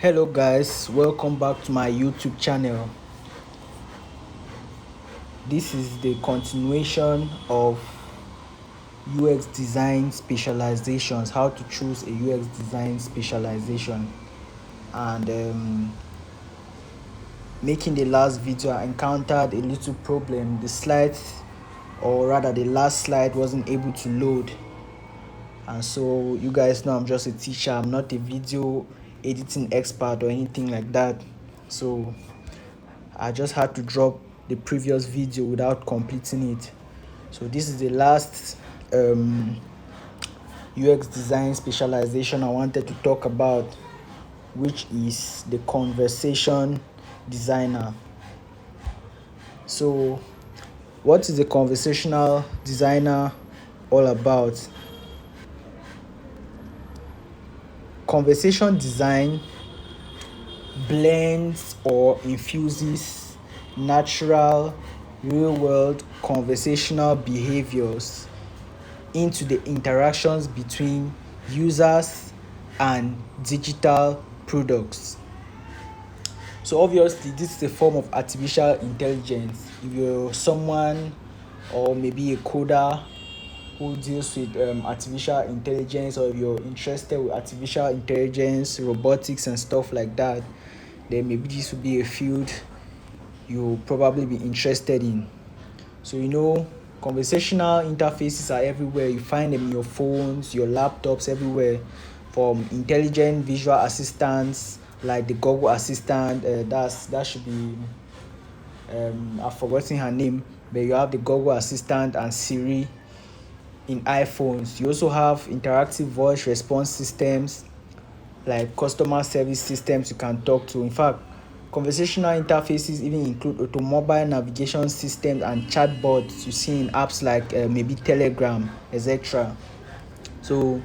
Hello guys, welcome back to my YouTube channel. This is the continuation of UX design specializations, how to choose a UX design specialization. And making the last video, I encountered a little problem. The slides, or rather the last slide, wasn't able to load. And so you guys know I'm just a teacher, I'm not a video editing expert or anything like that. So I just had to drop the previous video without completing it. So this is the last UX design specialization I wanted to talk about, which is the conversation designer. So what is a conversational designer all about? Conversation design blends or infuses natural, real-world conversational behaviors into the interactions between users and digital products. So obviously this is a form of artificial intelligence. If you're someone or maybe a coder who deals with artificial intelligence, or if you're interested with artificial intelligence, robotics and stuff like that, then maybe this would be a field you'll probably be interested in. So conversational interfaces are everywhere. You find them in your phones, your laptops, everywhere. From intelligent visual assistants like the Google Assistant, that should be I've forgotten her name, but you have the Google Assistant and Siri in iPhones. You also have interactive voice response systems like customer service systems you can talk to. In fact, conversational interfaces even include automobile navigation systems and chatbots you see in apps like maybe Telegram, etc. So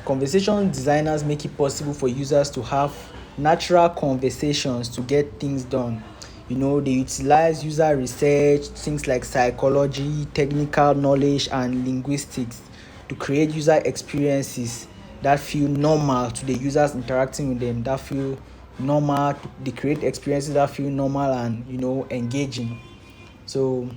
conversation designers make it possible for users to have natural conversations to get things done. They utilize user research, things like psychology, technical knowledge, and linguistics to create user experiences that feel normal to the users interacting with them, that feel normal. They create experiences that feel normal and engaging. So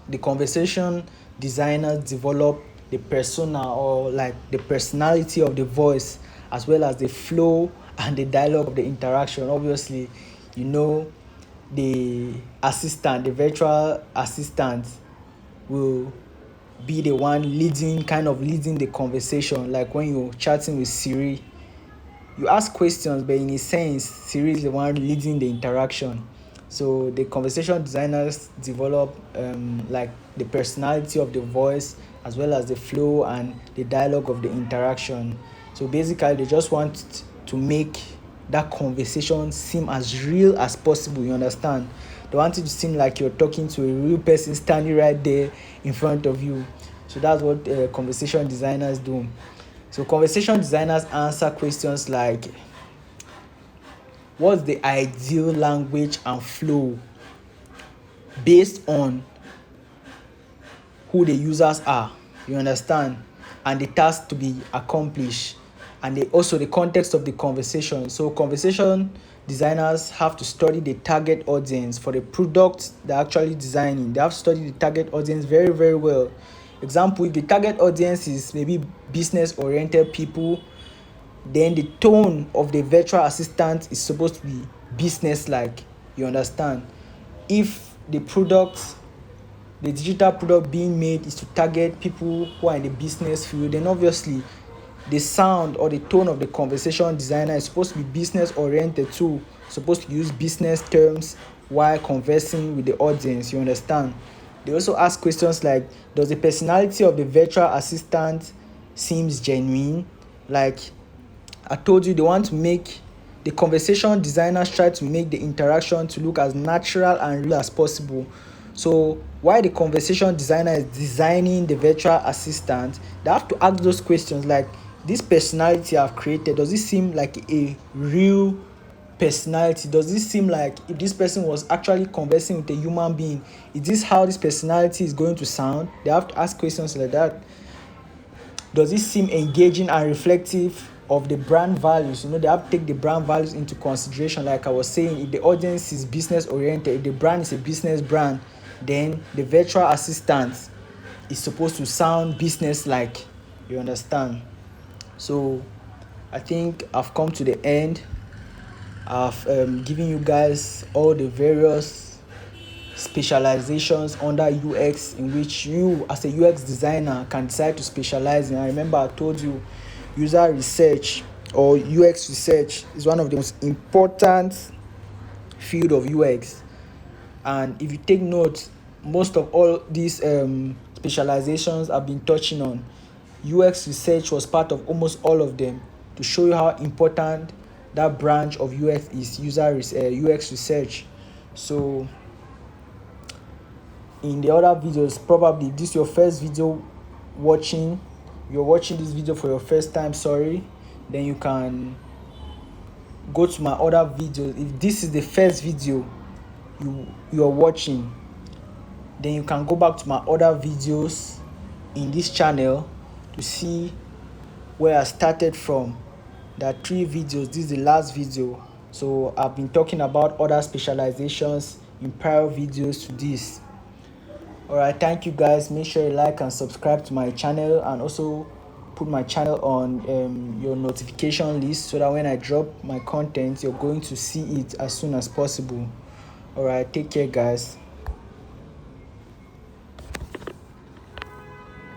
the conversation designers develop the persona, or like the personality of the voice, as well as the flow and the dialogue of the interaction. Obviously, the assistant, the virtual assistant, will be the one leading the conversation. Like when you're chatting with Siri, you ask questions, but in a sense, Siri is the one leading the interaction. So the conversation designers develop like the personality of the voice, as well as the flow and the dialogue of the interaction. So basically, they just want to make that conversation seem as real as possible. You understand? They want it to seem like you're talking to a real person standing right there in front of you. So that's what conversation designers do. So conversation designers answer questions like, what's the ideal language and flow based on who the users are, you understand, and the task to be accomplished, and also the context of the conversation. So conversation designers have to study the target audience for the product they're actually designing. They have to study the target audience very, very well. Example, if the target audience is maybe business oriented people, then the tone of the virtual assistant is supposed to be business like, you understand. If the digital product being made is to target people who are in the business field, then obviously the sound or the tone of the conversation designer is supposed to be business oriented too, supposed to use business terms while conversing with the audience, you understand. They also ask questions like, does the personality of the virtual assistant seems genuine? Like I told you, they want to make the conversation designers try to make the interaction to look as natural and real as possible. So while the conversation designer is designing the virtual assistant, they have to ask those questions like, this personality I've created, does it seem like a real personality? Does this seem like if this person was actually conversing with a human being, is this how this personality is going to sound? They have to ask questions like that. Does it seem engaging and reflective of the brand values. They have to take the brand values into consideration. Like I was saying, if the audience is business oriented, if the brand is a business brand, then the virtual assistant is supposed to sound business like. You understand? So I think I've come to the end. I've given you guys all the various specializations under UX in which you as a UX designer can decide to specialize in. I remember I told you user research or UX research is one of the most important field of UX. And if you take note, most of all these specializations I've been touching on, UX research was part of almost all of them, to show you how important that branch of UX is, UX research. So in the other videos, probably if this is your first video watching, you're watching this video for your first time, sorry, then you can go to my other videos. If this is the first video you're watching, then you can go back to my other videos in this channel to see where I started from. There are 3 videos. This is the last video. So I've been talking about other specializations in prior videos to this. Alright, thank you guys. Make sure you like and subscribe to my channel, and also put my channel on your notification list so that when I drop my content, you're going to see it as soon as possible. Alright, take care guys.